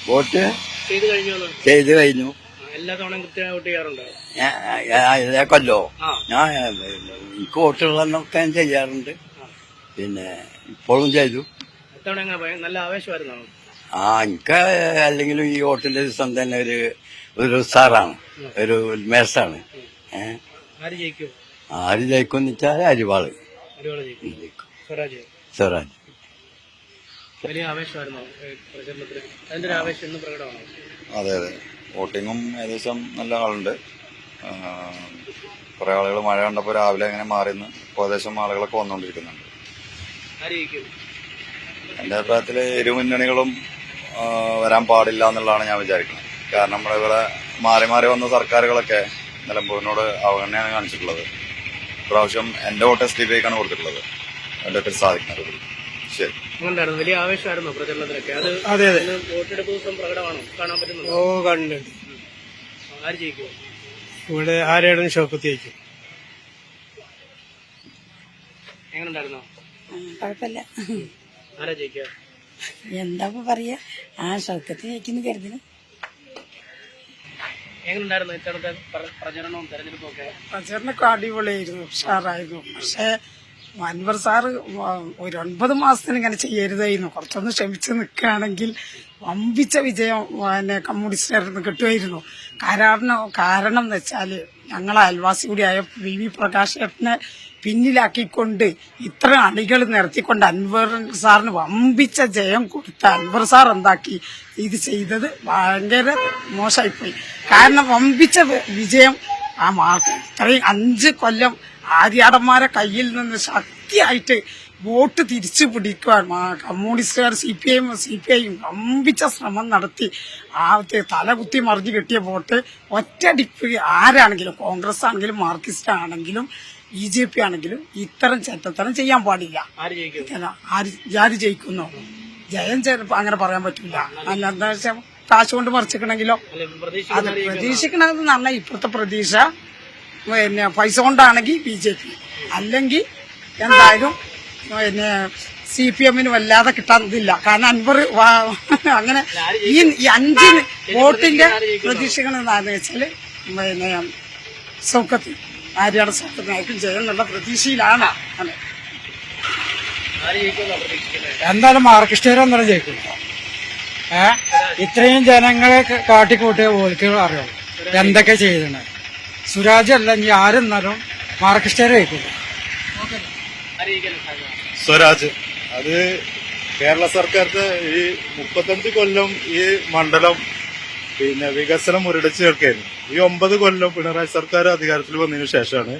Vote ചെയ്ത് കഴിഞ്ഞു. എല്ലാ തവണയും കൃത്യമായി വോട്ട് ചെയ്യാറുണ്ടോ? കൊല്ലോ ഞാൻ എനിക്ക് വോട്ടുള്ളതൊക്കെ ഞാൻ ചെയ്യാറുണ്ട്. പിന്നെ ഇപ്പോഴും ചെയ്തു. നല്ല ആവേശമായിരുന്നോ? എനിക്ക് അല്ലെങ്കിലും ഈ വോട്ടിന്റെ ദിവസം തന്നെ ഒരു ഉത്സാഹമാണ്, ഒരു ഉന്മേഷമാണ്. ആര് ജയിക്കുമെന്ന് വെച്ചാൽ അരിവാള് ജയിക്കും. സ്വരാജ്. വലിയ ആവേശമായിരുന്നോ പ്രചരണത്തിൽ? അതിന്റെ ഒരു ആവേശം ഇന്ന് പ്രകടമാണോ? അതെ അതെ, വോട്ടിങ്ങും ഏകദേശം നല്ല ആളുണ്ട്. കുറെ ആളുകൾ മഴ കണ്ടപ്പോൾ രാവിലെ ഇങ്ങനെ മാറിന്ന് ഏകദേശം ആളുകളൊക്കെ വന്നുകൊണ്ടിരിക്കുന്നുണ്ട്. എന്റെ അഭിപ്രായത്തില് ഇരുമുന്നണികളും വരാൻ പാടില്ല എന്നുള്ളതാണ് ഞാൻ വിചാരിക്കുന്നത്. കാരണം നമ്മുടെ ഇവിടെ മാറി മാറി വന്ന സർക്കാരുകളൊക്കെ നിലമ്പൂരിനോട് അവഗണനയാണ് കാണിച്ചിട്ടുള്ളത്. ഇപ്രാവശ്യം എന്റെ വോട്ട് SDPI കൊടുത്തിട്ടുള്ളത്. എന്റെ സാധിക്കുന്നത്. ശരി. വലിയ ആവേശമായിരുന്നോ പ്രചരണത്തിലൊക്കെ? അതെ അതെ. വോട്ടെടുപ്പ് ദിവസം പ്രകടമാണോ? കാണാൻ പറ്റുന്നുണ്ടോ? ഓ, കണ്ടിട്ടുണ്ട്. ആര് ജയിക്കും? ഇവിടെ ആരെയും ഷൗക്കത്ത് ജയിക്കും. എങ്ങനെയുണ്ടായിരുന്നോ? കുഴപ്പമില്ല. ആരാ ജയിക്കുക? എന്താ പറയാ, ഷൗക്കത്ത് ജയിക്കുന്നു കരുതുന്നു. എങ്ങനെയുണ്ടായിരുന്നു ഇത്തവണത്തെ പ്രചരണവും തെരഞ്ഞെടുപ്പും ഒക്കെ? പ്രചരണമൊക്കെ അടിപൊളിയായിരുന്നു, ഉഷാറായിരുന്നു. പക്ഷെ അൻവർ സാറ് ഒരു 9 മാസത്തിന് ഇങ്ങനെ ചെയ്യരുതായിരുന്നു. കുറച്ചൊന്ന് ക്ഷമിച്ച് നിൽക്കുകയാണെങ്കിൽ വമ്പിച്ച വിജയം കമ്മ്യൂണിസ്റ്റുകാർക്ക് കിട്ടുമായിരുന്നു. കാരണം എന്ന് വെച്ചാല് ഞങ്ങളെ അയൽവാസി കൂടിയായ VV പ്രകാശേട്ടനെ പിന്നിലാക്കിക്കൊണ്ട് ഇത്ര അണികൾ നിരത്തിക്കൊണ്ട് അൻവർ സാറിന് വമ്പിച്ച ജയം കൊടുത്ത അൻവർ സാർ എന്താക്കി ഇത് ചെയ്തത് ഭയങ്കര മോശമായിപ്പോയി. കാരണം വമ്പിച്ച വിജയം ആ മാർക്ക് ഇത്രയും 5 കൊല്ലം ആര്യാടന്മാരെ കയ്യിൽ നിന്ന് ശക്തിയായിട്ട് വോട്ട് തിരിച്ചു പിടിക്കുവാൻ കമ്മ്യൂണിസ്റ്റുകാർ CPIയും വമ്പിച്ച ശ്രമം നടത്തി ആ തലകുത്തി മറിഞ്ഞു കിട്ടിയ വോട്ട് ഒറ്റടിപ്പ് ആരാണെങ്കിലും, കോൺഗ്രസ് ആണെങ്കിലും മാർക്സിസ്റ്റ് ആണെങ്കിലും BJP ആണെങ്കിലും ഇത്തരം ചെറ്റത്തരം ചെയ്യാൻ പാടില്ല. ആര് ജയിക്കുന്നോ? ജയം ചിലപ്പോ അങ്ങനെ പറയാൻ പറ്റില്ല. അല്ല, എന്താ വെച്ചാൽ കാശ് കൊണ്ട് മറിച്ചിക്കണമെങ്കിലോ അത് പ്രതീക്ഷിക്കണമെന്ന് പറഞ്ഞാൽ ഇപ്പോഴത്തെ പ്രതീക്ഷ പൈസ കൊണ്ടാണെങ്കിൽ BJP, അല്ലെങ്കിൽ എന്തായാലും CPM വല്ലാതെ കിട്ടാനില്ല. കാരണം അൻവർ അങ്ങനെ ഈ 5 വോട്ടിന്റെ പ്രതീക്ഷകൾ എന്താണെന്ന് വെച്ചാല് സൗക്കത്ത് ആര്യാട് സൗക്കത്തിനായിരിക്കും ജയം എന്നുള്ള പ്രതീക്ഷയിലാണ്. എന്തായാലും മാർക്സിസ്റ്റുകാരെന്തായാലും ജയിക്കും. ഇത്രയും ജനങ്ങളെ കാട്ടിക്കൂട്ടിയ ഓൽക്കുകൾ അറിയാം എന്തൊക്കെ ചെയ്തിട്ടുണ്ട്. സുരാജ് അല്ല, ഇനി ആരെന്നാലും മാർക്സിസ്റ്റുകാരെ ജയിക്കില്ല. സ്വരാജ്. അത് കേരള സർക്കാരിന്റെ ഈ 35 കൊല്ലം ഈ മണ്ഡലം പിന്നെ വികസനം മുരടിച്ചു ചേർക്കായിരുന്നു. ഈ 9 കൊല്ലം പിണറായി സർക്കാർ അധികാരത്തിൽ വന്നതിന് ശേഷമാണ്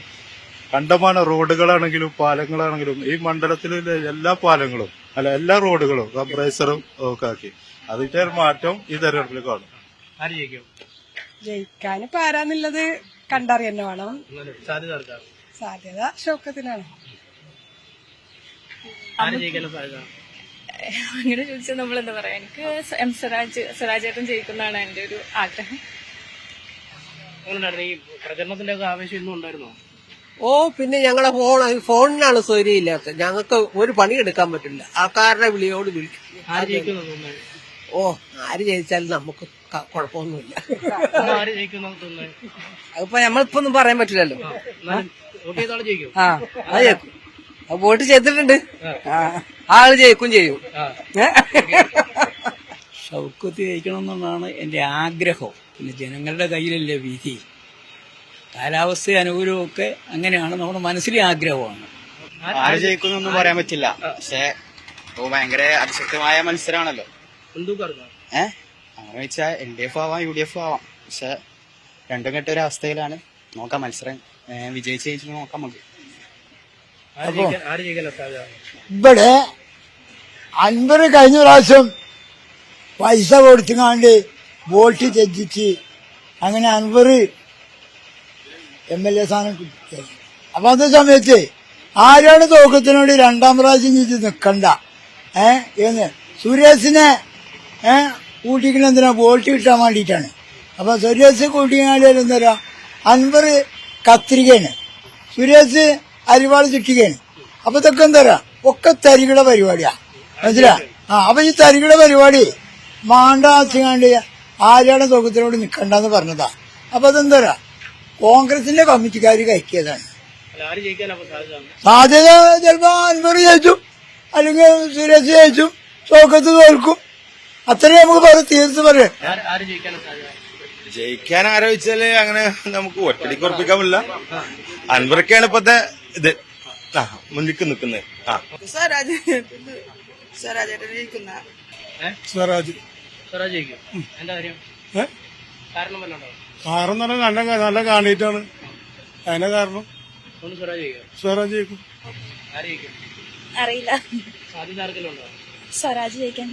കണ്ടമാന റോഡുകളാണെങ്കിലും പാലങ്ങളാണെങ്കിലും ഈ മണ്ഡലത്തിലെ എല്ലാ പാലങ്ങളും എല്ലാ റോഡുകളും കംപ്രൈസറും ഒക്കെ ആക്കി. അതിന്റെ ഒരു മാറ്റം ഈ തെരഞ്ഞെടുപ്പിൽ കാണും. ജയിക്കാനിപ്പോ ആരാന്നുള്ളത് കണ്ടറിയന്നെ വേണം. സാധ്യത ഷൗക്കത്തിനാണ്. അങ്ങനെ ചോദിച്ചാൽ നമ്മളെന്താ പറയാ, എനിക്ക് സ്വരാജേട്ടൻ ജയിക്കുന്നതാണ് എന്റെ ഒരു ആഗ്രഹം. ഈ പ്രചരണത്തിന്റെ ആവേശം ഇന്നും ഉണ്ടായിരുന്നോ? ഓ, പിന്നെ ഞങ്ങളെ ഫോണിനാണ് സൗകര്യമില്ലാത്തത്. ഞങ്ങൾക്ക് ഒരു പണിയെടുക്കാൻ പറ്റില്ല. ആൾക്കാരുടെ വിളിയോട് വിളിക്കും. ഓ, ആര് ജയിച്ചാലും നമുക്ക് കുഴപ്പമൊന്നുമില്ല. അതിപ്പോ നമ്മളിപ്പോ ഒന്നും പറയാൻ പറ്റില്ലല്ലോ. ആ, അത് ജയിക്കും. വോട്ട് ചെയ്തിട്ടുണ്ട്. ആള് ജയിക്കും ചെയ്യും. ഷൗക്കത്ത് ജയിക്കണമെന്നുള്ളതാണ് എന്റെ ആഗ്രഹം. പിന്നെ ജനങ്ങളുടെ കയ്യിലല്ലേ വിധി. കാലാവസ്ഥ അനുകൂലമൊക്കെ അങ്ങനെയാണ് നമ്മുടെ മനസ്സിലെ ആഗ്രഹമാണ്. ആര് ജയിക്കുന്നൊന്നും പറയാൻ പറ്റില്ല. പക്ഷെ ഭയങ്കര അതിശക്തമായ മത്സരമാണല്ലോ. അങ്ങനെ വെച്ചാൽ LDF ആവാം, UDF ആവാം. പക്ഷെ രണ്ടും കെട്ട ഒരു അവസ്ഥയിലാണ്. നോക്കാം, മത്സരം വിജയിച്ച് ജയിച്ചു നോക്കാം നമുക്ക്. ഇവിടെ അൻവർ കഴിഞ്ഞ പ്രാവശ്യം പൈസ കൊടുത്തുകാണ്ട് വോട്ട് തെറ്റിച്ച് അങ്ങനെ അൻവർ MLA സ്ഥാനം കിട്ടി. അപ്പൊ അതേ സമയത്ത് ആരാണ് തോക്കത്തിനോട് 2ാം പ്രാവശ്യം ചെയ്ത് നിക്കണ്ട. എന്ന് സുരേഷിനെ കൂട്ടിക്കണ എന്തിനാ? വോട്ട് കിട്ടാൻ വേണ്ടിയിട്ടാണ്. അപ്പൊ സുരേഷ് കൂട്ടിക്കാണ്ട് എന്താ, അൻവർ കത്രികയാണ്, സുരേഷ് അരിവാള് ചുറ്റിക്കാണ്. അപ്പൊ ഇതൊക്കെ എന്താ ഒക്കെ തരികളുടെ പരിപാടിയാ, മനസ്സിലാ? അപ്പൊ ഈ തരികളുടെ പരിപാടി മാണ്ട വെച്ചാണ്ട് ആര്യാടെ സൗകര്യത്തിനോട് നിൽക്കണ്ടെന്ന് പറഞ്ഞതാ. അപ്പൊ അതെന്താ കോൺഗ്രസിന്റെ കമ്മിറ്റിക്കാർ കയറ്റിയതാണ്. അല്ല, ആര് ജയിക്കാനാ സാധ്യത? സാധ്യത ചിലപ്പോ അൻവർ ജയിച്ചും, അല്ലെങ്കിൽ സുരേഷ് ജയിച്ചും, ഷൗക്കത്ത് തോൽക്കും. അത്രയും നമുക്ക് തീർത്ത് പറയാം. ആര് ജയിക്കാനാ സാധ്യത? ജയിക്കാൻ ആലോചിച്ചാല് അങ്ങനെ നമുക്ക് ഒറ്റടിക്ക് ഉറപ്പിക്കാൻ പറ്റില്ല. അൻവറൊക്കെയാണ് ഇപ്പത്തെ ഇത് മുന്നിക്ക് നിൽക്കുന്നത്. സ്വരാജ് ജയിക്കുന്ന സ്വരാജ് സ്വരാജ് ജയിക്കും. എന്താ കാര്യം? കാരണം വല്ലതും ഉണ്ടോ? കാരണം നല്ല കാണിയിട്ടാണ് അതിന്റെ കാരണം. ഒന്ന് സ്വരാജ് ജയിക്കും. സ്വരാജ് ജയിക്കും. ആര് ജയിക്കും? അറിയില്ല. സാധ്യത ആർക്കെല്ലാം ഉണ്ടോ? സ്വരാജ് ജയിക്കാൻ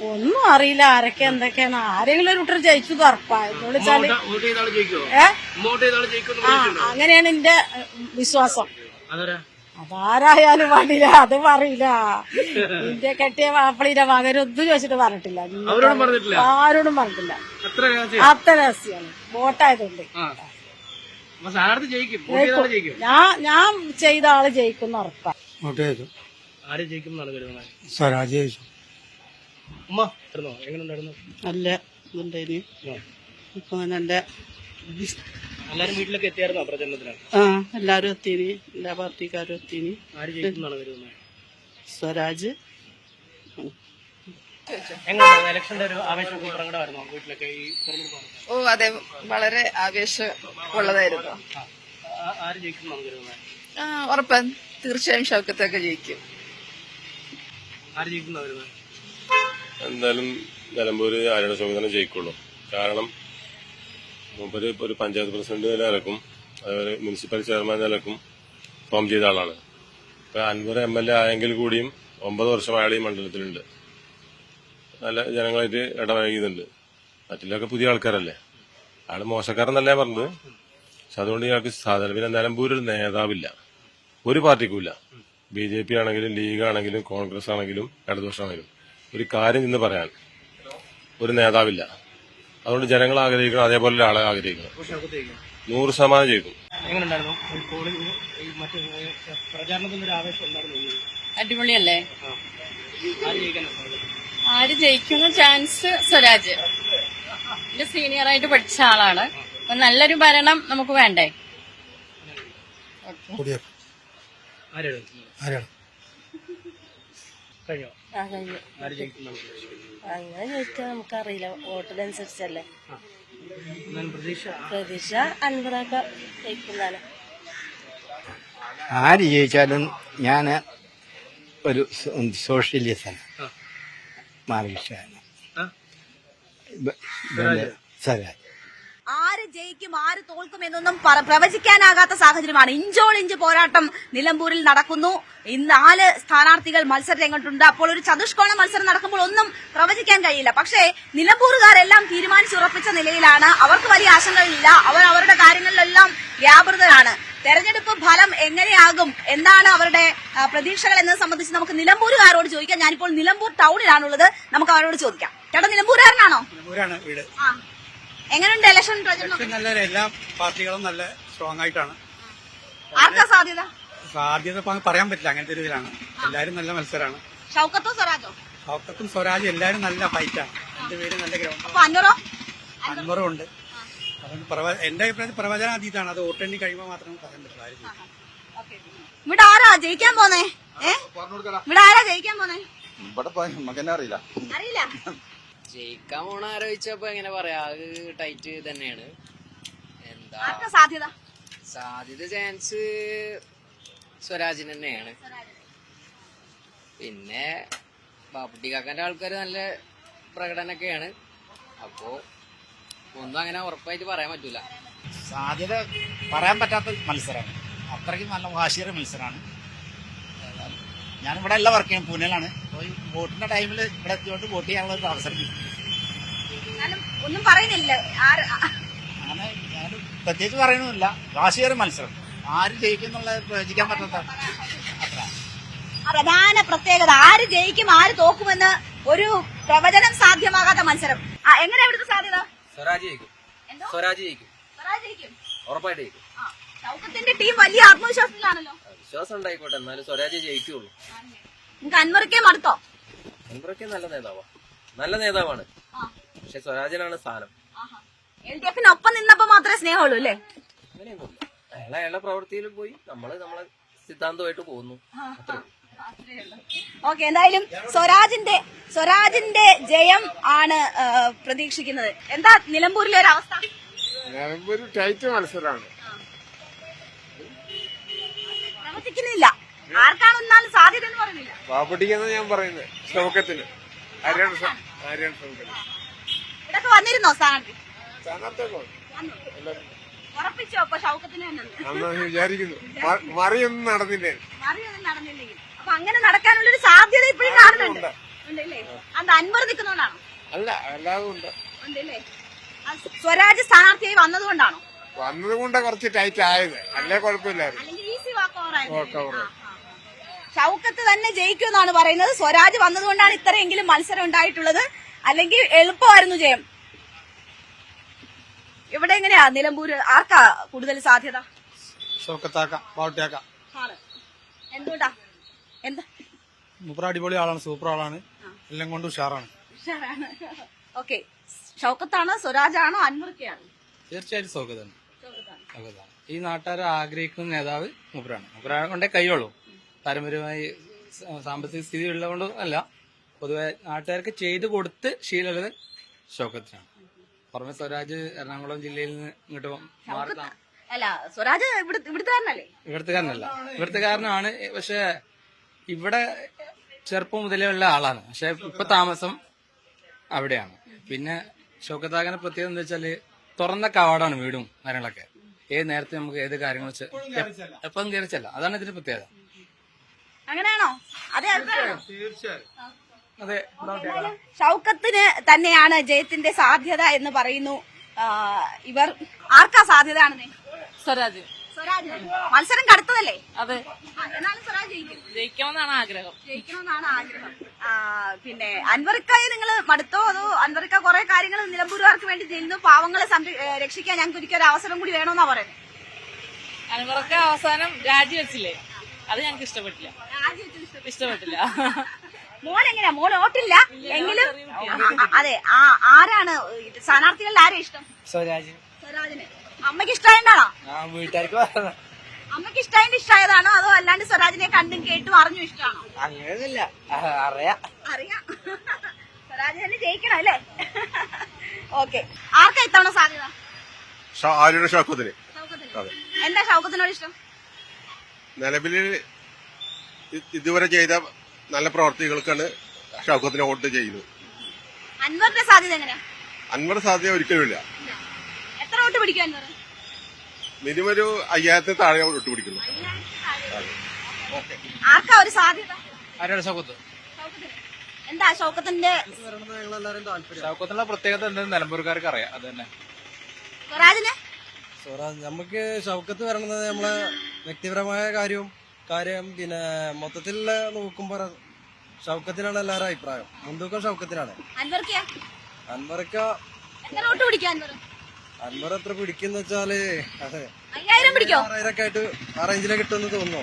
ഒന്നും അറിയില്ല ആരൊക്കെ എന്തൊക്കെയാണ്. ആരെങ്കിലും ഒരു കൂട്ടർ ജയിച്ചു ഉറപ്പായെന്ന് വിളിച്ചാല് വോട്ട് ചെയ്ത ആള് ജയിക്കുമോ? വോട്ട് ചെയ്ത ആള് ജയിക്കുമെന്ന് ആ പ്രതീക്ഷയുണ്ടോ? അങ്ങനെയാണ് എന്റെ വിശ്വാസം. അതാരാ? അതാരായാലും പാടില്ല, അത് പറയില്ല. എന്റെ കെട്ടിയ മാപ്പിളിന്റെ മകനൊന്നും ചോദിച്ചിട്ട് പറഞ്ഞിട്ടില്ല. അവരോടും പറഞ്ഞിട്ടില്ല? ആരോടും പറഞ്ഞിട്ടില്ല. അത്ര രഹസ്യം? അത്ര രഹസ്യമാണ്. വോട്ടായതുകൊണ്ട് അപ്പൊ സ്ഥാനാർത്ഥി ജയിക്കും. വോട്ട് ചെയ്ത ആള് ജയിക്കും. ഞാൻ ചെയ്ത ആള് ജയിക്കുന്ന ഉറപ്പാ. ആര് ജയിക്കും എന്നാണ് കരുതുന്നത്? സ്വരാജ് ജയിച്ചു. ഉമ്മ ഇരുന്നോ? എങ്ങനെ ഉണ്ടായിരുന്നു? നല്ല ഇതുണ്ടായിരുന്നു. ഇപ്പൊ നല്ല എല്ലാരും വീട്ടിലൊക്കെ എത്തിയായിരുന്നോ പ്രചരണത്തിന്? എല്ലാരും എത്തീനി, എല്ലാ പാർട്ടിക്കാരും എത്തീനി. ആര് ജയിക്കും എന്നാണ് കരുതുന്നത്? സ്വരാജ്. എങ്ങനെയാണ് ഇലക്ഷന്റെ ഒരു ആവേശമൊക്കെ പ്രകടമായിരുന്നോ വീട്ടിലൊക്കെ ഈ തെരഞ്ഞെടുപ്പ്? ഓ അതെ, വളരെ ആവേശം ഉള്ളതായിരുന്നു. ആര് ജയിക്കും എന്നാണ് കരുതുന്നത്? ഉറപ്പാ, തീർച്ചയായും ഷൗക്കത്തൊക്കെ ജയിക്കും. ആര് ജയിക്കും എന്നാണ് കരുതുന്നത്? എന്തായാലും നിലമ്പൂര് ആരുടെ ശോഭന ജയിക്കുള്ളൂ. കാരണം മൂപ്പര് ഒരു പഞ്ചായത്ത് പ്രസിഡന്റ് നിലക്കും അതുപോലെ മുനിസിപ്പൽ ചെയർമാൻ നിലക്കും ഫോം ചെയ്ത ആളാണ്. ഇപ്പൊ അൻവർ MLA ആയെങ്കിൽ കൂടിയും 9 വർഷം അയാൾ ഈ മണ്ഡലത്തിലുണ്ട്. നല്ല ജനങ്ങളായിട്ട് ഇടപഴകിയതുണ്ട്. മറ്റുള്ളൊക്കെ പുതിയ ആൾക്കാരല്ലേ, അയാൾ മോശക്കാരെന്നല്ല പറഞ്ഞത്. പക്ഷെ അതുകൊണ്ട് ഇയാൾക്ക് സാധാരണ പിന്നെ നിലമ്പൂർ ഒരു നേതാവില്ല, ഒരു പാർട്ടിക്കുമില്ല. BJP ആണെങ്കിലും ലീഗ് ആണെങ്കിലും കോൺഗ്രസ് ആണെങ്കിലും ഇടതുപക്ഷമാണെങ്കിലും ഒരു കാര്യം ഇന്ന് പറയാൻ ഒരു നേതാവില്ല. അതുകൊണ്ട് ജനങ്ങൾ ആഗ്രഹിക്കണം, അതേപോലെ ഒരാളെ ആഗ്രഹിക്കണം. 100% ജയിക്കും. എങ്ങനെയുണ്ടായിരുന്നു പോളിംഗ്? മറ്റു പ്രചാരണത്തിന്റെ ഒരു ആവേശം ഉണ്ടായിരുന്നു? അടിപൊളിയല്ലേ? ആര് ജയിക്കാനാണ് സാധ്യത? ആര് ജയിക്കുന്ന ചാൻസ് സ്വരാജ്. എന്റെ സീനിയറായിട്ട് പഠിച്ച ആളാണ്. അപ്പൊ നല്ലൊരു ഭരണം നമുക്ക് വേണ്ടേ? കഴിഞ്ഞോ? ആര് ജയിക്കും? അങ്ങനെ ചോദിച്ചാൽ നമുക്കറിയില്ല, വോട്ടിനനുസരിച്ചല്ലേ. പ്രതീക്ഷ അൻപതൊക്കെ ജയിക്കുന്നതാണ്. ആര് ജയിച്ചാലും ഞാൻ ഒരു സോഷ്യലിസ്റ്റാണ്, മാർക്സിസ്റ്റാണ്. സ്വരാജ്. ആര് ജയിക്കും ആര് തോൽക്കും എന്നൊന്നും പ്രവചിക്കാനാകാത്ത സാഹചര്യമാണ്. ഇഞ്ചോടിഞ്ച് പോരാട്ടം നിലമ്പൂരിൽ നടക്കുന്നു. 4 സ്ഥാനാർത്ഥികൾ മത്സര രംഗത്തുണ്ട്. അപ്പോൾ ഒരു ചതുഷ്കോണ മത്സരം നടക്കുമ്പോൾ ഒന്നും പ്രവചിക്കാൻ കഴിയില്ല. പക്ഷേ നിലമ്പൂരുകാരെല്ലാം തീരുമാനിച്ചുറപ്പിച്ച നിലയിലാണ്. അവർക്ക് വലിയ ആശങ്കകളില്ല. അവർ അവരുടെ കാര്യങ്ങളിലെല്ലാം വ്യാപൃതരാണ്. തെരഞ്ഞെടുപ്പ് ഫലം എങ്ങനെയാകും, എന്താണ് അവരുടെ പ്രതീക്ഷകൾ എന്നത് സംബന്ധിച്ച് നമുക്ക് നിലമ്പൂരുകാരോട് ചോദിക്കാം. ഞാനിപ്പോൾ നിലമ്പൂർ ടൗണിലാണുള്ളത്. നമുക്ക് അവരോട് ചോദിക്കാം. ചേട്ടാ, നിലമ്പൂരുകാരനാണോ? വീട്. എങ്ങനെയുണ്ട് ഇലക്ഷൻ പ്രചരണം? നല്ല എല്ലാ പാർട്ടികളും നല്ല സ്ട്രോങ് ആയിട്ടാണ്. ആർക്കാ സാധ്യത? സാധ്യത പറയാൻ പറ്റില്ല, അങ്ങനത്തെ ഒരു ഇതിലാണ്. എല്ലാരും നല്ല മത്സരമാണ്. ഷൗക്കത്തോ സ്വരാജോ? ഷൗക്കത്തും സ്വരാജ് എല്ലാരും നല്ല ഫൈറ്റാണ്. 2 പേരും നല്ല ഗ്രൗണ്ട്. അപ്പൊ അൻവറോ? അൻവറും ഉണ്ട്. എന്റെ അഭിപ്രായത്തിൽ പ്രവചനാതീതാണ്. അത് വോട്ടെണ്ണി കഴിയുമ്പോൾ മാത്രമേ പറയാൻ പറ്റുള്ളൂ. ഇവിടെ ആരാ ജയിക്കാൻ പോന്നേ? ഇവിടെ ആരാ ജയിക്കാൻ പോന്നേ? ഇവിടെ അറിയില്ല. അറിയില്ല. ജയിക്കാൻ പോണ ആലോചിച്ചപ്പോ എങ്ങനെ പറയാ, അത് ടൈറ്റ് തന്നെയാണ്. എന്താ സാധ്യത? സാധ്യത ചാൻസ് സ്വരാജിന് തന്നെയാണ്. പിന്നെ ബാപ്പുട്ടിക്കാക്കന്റെ ആൾക്കാർ നല്ല പ്രകടനമൊക്കെയാണ്. അപ്പോ ഒന്നും അങ്ങനെ ഉറപ്പായിട്ട് പറയാൻ പറ്റൂല. സാധ്യത പറയാൻ പറ്റാത്ത മത്സരമാണ്. അത്രയ്ക്കും നല്ല വാശിയേറിയ മത്സരമാണ്. ഞാനിവിടെ അല്ല വർക്ക് ചെയ്യാൻ, പൂനെയിലാണ്. വോട്ടിന്റെ ടൈമിൽ ഇവിടെ എത്തിയോണ്ട് വോട്ട് ചെയ്യാനുള്ള ഒരു അവസരം കിട്ടും. ഒന്നും പറയുന്നില്ല. അങ്ങനെ ഞാൻ പ്രത്യേകിച്ച് പറയണമെന്നില്ല. വാശിയേറിയ മത്സരം. ആര് ജയിക്കും എന്നുള്ളത് പ്രവചിക്കാൻ പറ്റാത്ത അത്ര. പ്രധാന പ്രത്യേകത ആര് ജയിക്കും ആര് തോക്കുമെന്ന് ഒരു പ്രവചനം സാധ്യമാകാത്ത മത്സരം. എങ്ങനെ ഇവിടുത്തെ സാധ്യത? സ്വരാജ് ജയിക്കും. സ്വരാജ് ജയിക്കും. സ്വരാജ് ജയിക്കും. ഉറപ്പായിട്ട് ജയിക്കും. ഷൗക്കത്തിന്റെ ടീം വലിയ ആത്മവിശ്വാസത്തിലാണല്ലോ. വിശ്വാസം ഉണ്ടായിക്കോട്ടെ, എന്നാലും സ്വരാജ് ജയിക്കുള്ളൂ. നിങ്ങൾക്ക് അൻവറിക്കേ മടുത്തോ? അൻവറൊക്കെ നല്ല നേതാവാ, നല്ല നേതാവാണ്. പക്ഷെ സ്വരാജിനാണ് സ്ഥാനം. LDF ഒപ്പം നിന്നപ്പോ മാത്രമേ സ്നേഹമുള്ളൂ അല്ലേ? അങ്ങനെയൊന്നുമില്ല. അയാളെ പ്രവൃത്തിയിൽ പോയി നമ്മളെ സിദ്ധാന്തമായിട്ട് പോകുന്നു. ഓക്കെ, എന്തായാലും സ്വരാജിന്റെ ജയം ആണ് പ്രതീക്ഷിക്കുന്നത്. എന്താ നിലമ്പൂരിലെ ഒരു അവസ്ഥ? നിലമ്പൂർ ടൈറ്റ് മത്സരമാണ്. പ്രവചിക്കുന്നില്ല, ആർക്കാണെന്നാലും സാധ്യത എന്ന് പറയുന്നില്ല. പാപ്പട്ടിക്കെന്ന് ഞാൻ പറയുന്നത് ഷൗക്കത്തിന്. ഇതൊക്കെ വന്നിരുന്നോ സ്ഥാനാർത്ഥി? സ്ഥാനാർത്ഥിയൊക്കെ ഉറപ്പിച്ചോ? അപ്പൊ ഷൗക്കത്തിന് വിചാരിക്കുന്നു. മറിയൊന്നും നടന്നില്ലേ? മറിയൊന്നും നടന്നില്ലെങ്കിൽ അപ്പൊ അങ്ങനെ നടക്കാനുള്ളൊരു സാധ്യത ഇപ്പോഴും കാണുന്നുണ്ട്. ഉണ്ടല്ലേ? അത് അൻവർ നിൽക്കുന്നോണ്ടാണോ? അല്ല, അല്ലാതെ ഉണ്ട്. ഉണ്ടല്ലേ? സ്വരാജ് സ്ഥാനാർത്ഥിയായി വന്നതുകൊണ്ടാണോ? വന്നതുകൊണ്ട് കുറച്ച് ടൈറ്റ് ആയത്. അല്ലേ കുഴപ്പമില്ലായിരുന്നു. Easy walk. ഷൗക്കത്ത് തന്നെ ജയിക്കുമെന്നാണ് പറയുന്നത്. സ്വരാജ് വന്നതുകൊണ്ടാണ് ഇത്രയെങ്കിലും മത്സരം ഉണ്ടായിട്ടുള്ളത്. അല്ലെങ്കിൽ എളുപ്പമായിരുന്നു ജയം. ഇവിടെ എങ്ങനെയാ നിലമ്പൂര് ആർക്കാ കൂടുതൽ സാധ്യത? ഷൗക്കത്താക്കാം, പാവട്ടിയാക്കാം. എന്തുകൊണ്ടാ? എന്താ? മൂപ്പർ അടിപൊളി ആളാണ്, സൂപ്പർ ആളാണ്, എല്ലാം കൊണ്ട് ഉഷാറാണ്. ഓക്കെ, ഷൗക്കത്താണോ സ്വരാജാണോ അൻവർക്കാണോ? തീർച്ചയായിട്ടും ഷൗക്കത്താണ്. ഈ നാട്ടുകാർ ആഗ്രഹിക്കുന്ന നേതാവ് മൂപ്പരാണ്. മൂപ്പരാ കൊണ്ടേ കഴിയുള്ളൂ. പാരമ്പര്യമായി സാമ്പത്തിക സ്ഥിതി ഉള്ളതുകൊണ്ടും അല്ല, പൊതുവെ നാട്ടുകാർക്ക് ചെയ്തു കൊടുത്ത് ശീലമുള്ളത് ഷൗക്കത്തിനാണ്. പുറമെ സ്വരാജ് എറണാകുളം ജില്ലയിൽ നിന്ന് ഇങ്ങോട്ട് മാറി. അല്ല, സ്വരാജ് ഇവിടുത്തുകാരനല്ലേ? ഇവിടുത്തുകാരനാണ്. പക്ഷെ ഇവിടെ ചെറുപ്പം മുതലേ ഉള്ള ആളാണ്. പക്ഷെ ഇപ്പൊ താമസം അവിടെയാണ്. പിന്നെ ഷൗക്കത്താഖാന്റെ പ്രത്യേകത എന്താ വെച്ചാല് തുറന്ന കവാടാണ് വീടും കാര്യങ്ങളൊക്കെ. ഏത് നേരത്തെ നമുക്ക് ഏത് കാര്യങ്ങൾ എപ്പം കയറിച്ചല്ല. അതാണ് ഇതിന്റെ പ്രത്യേകത. അങ്ങനെയാണോ? അതെ, തീർച്ചയായും. അതെ, ഷൗക്കത്തിന് തന്നെയാണ് ജയത്തിന്റെ സാധ്യത എന്ന് പറയുന്നു ഇവർ. ആർക്കാ സാധ്യത ആണെന്ന്? സ്വരാജ്. മത്സരം കടുത്തതല്ലേ? അതെ, എന്നാലും സ്വരാജ് ജയിക്കണമെന്നാണ് ആഗ്രഹം. പിന്നെ അൻവർക്കായി നിങ്ങൾ മടുത്തോ? അതോ അൻവർക്ക കുറെ കാര്യങ്ങൾ നിലമ്പൂരുകാർക്ക് വേണ്ടി ചെയ്യുന്നു, പാവങ്ങളെ രക്ഷിക്കാൻ ഞങ്ങൾക്ക് ഒരിക്കലും അവസരം കൂടി വേണമെന്നാ പറയുന്നത്. അൻവർക്ക് അവസാനം രാജിവെച്ചില്ലേ, അത് ഞങ്ങൾക്ക് ഇഷ്ടപ്പെട്ടില്ല. മോൻ എങ്ങനെയാ? മോൻ വോട്ടില്ല എങ്കിലും അതെ. ആരാണ് സ്ഥാനാർത്ഥികളിൽ ആരാ ഇഷ്ടം? സ്വരാജിന്. അമ്മയ്ക്ക് ഇഷ്ടമായിട്ടാണോ? വീട്ടുകാർക്ക് അമ്മയ്ക്ക് ഇഷ്ടമായതാണോ അതോ അല്ലാണ്ട് സ്വരാജിനെ കണ്ടും കേട്ടും അറിഞ്ഞും ഇഷ്ടമാണോ? അങ്ങനെയൊന്നുമില്ല, അറിയാം. സ്വരാജ് തന്നെ ജയിക്കണം അല്ലേ? ഓക്കെ, ആർക്കാ ഇത്തവണ സാധ്യത? ഷൗക്കത്തിന്. എന്താ ഷൗക്കത്തിനോട് ഇഷ്ടം? നിലവില് ഇതുവരെ ചെയ്ത നല്ല പ്രവർത്തികൾക്കാണ് ഷൗക്കത്തിന് വോട്ട് ചെയ്യുന്നത്. അൻവറിന്റെ സാധ്യത എങ്ങനെയാ? അൻവർ സാധ്യത ഒരിക്കലുമില്ല. എത്ര വോട്ട് പിടിക്കും അൻവർ? മിനിമം ഒരു 5000 താഴെ വോട്ട് പിടിക്കുന്നു. ആർക്കാ ഒരു സാധ്യത? ഷൗക്കത്ത്. എന്താ ഷൗക്കത്തിന്റെ ഷൗക്കത്തിനുള്ള പ്രത്യേകത എന്തെന്ന് നിലമ്പൂർക്കാർക്ക് അറിയാം. അത് തന്നെ. സ്വരാജിന് നമുക്ക് ഷൗക്കത്ത് വരണത് നമ്മളെ വ്യക്തിപരമായ കാര്യം പിന്നെ മൊത്തത്തിൽ നോക്കുമ്പോ ഷൗക്കത്തിനാണ് എല്ലാവരുടെ അഭിപ്രായം. മുൻതൂക്കം ഷൗക്കത്തിനാണ്. അൻവർക്ക് അൻവർ എത്ര പിടിക്കുന്ന വെച്ചാല് 5000 ഒക്കെ ആയിട്ട് ആ റേഞ്ചിലെ കിട്ടുമെന്ന് തോന്നുന്നു.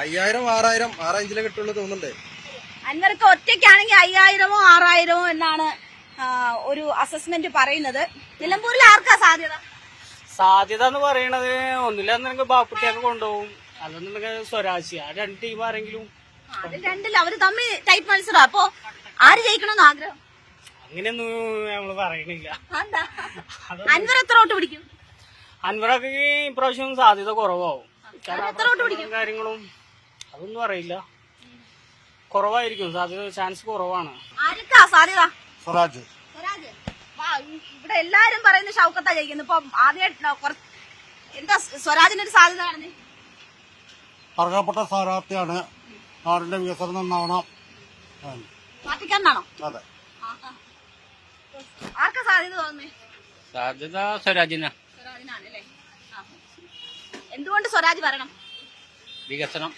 5000 6000 ആ റേഞ്ചിലെ കിട്ടുമെന്ന് തോന്നുന്നുണ്ട്. അൻവർക്ക് ഒറ്റയ്ക്കാണെങ്കിൽ 5000 6000 എന്നാണ് ഒരു അസസ്മെന്റ് പറയുന്നത്. നിലമ്പൂരിൽ ആർക്കാ സാധ്യത എന്ന് പറയണത് ഒന്നില്ലെന്നുണ്ടെങ്കിൽ ബാപ്പുട്ടിയൊക്കെ കൊണ്ടുപോകും, അല്ലെന്നുണ്ടെങ്കിൽ സ്വരാജ്. ആ രണ്ട് ടീം ആരെങ്കിലും രണ്ടില്ല, അവര് തമ്മിൽ ടൈറ്റ് മത്സരം. അപ്പൊ ആര് ജയിക്കണമെന്ന് ആഗ്രഹം? അങ്ങനെയൊന്നും നമ്മള് പറയണില്ല. അൻവർ എത്ര വോട്ട് പിടിക്കും? അൻവറൊക്കെ ഇപ്രാവശ്യം സാധ്യത കുറവാകും. എത്ര വോട്ട് പിടിക്കും? കാര്യങ്ങളും അതൊന്നും അറിയില്ല. കുറവായിരിക്കും സാധ്യത, ചാൻസ് കുറവാണ്. ആർക്കാ സാധ്യത? സ്വരാജ്. ഇവിടെ എല്ലാരും പറയുന്ന ഷൗക്കത്താ ജയിക്കുന്നു. ഇപ്പൊ ആദ്യമായിട്ട് എന്താ സ്വരാജിനൊരു സാധ്യത കാണുന്നേ? അർഹപ്പെട്ട സ്ഥാനാർത്ഥിയാണ്. നാടിന്റെ വികസനം നന്നാവണം. പാർട്ടിക്കാരനാണോ? അതെ. ആർക്കാ സാധ്യത തോന്നുന്നേ? സാധ്യത സ്വരാജിനാണ്. സ്വരാജിനാണല്ലേ? എന്തുകൊണ്ട് സ്വരാജ് വരണം? വികസനം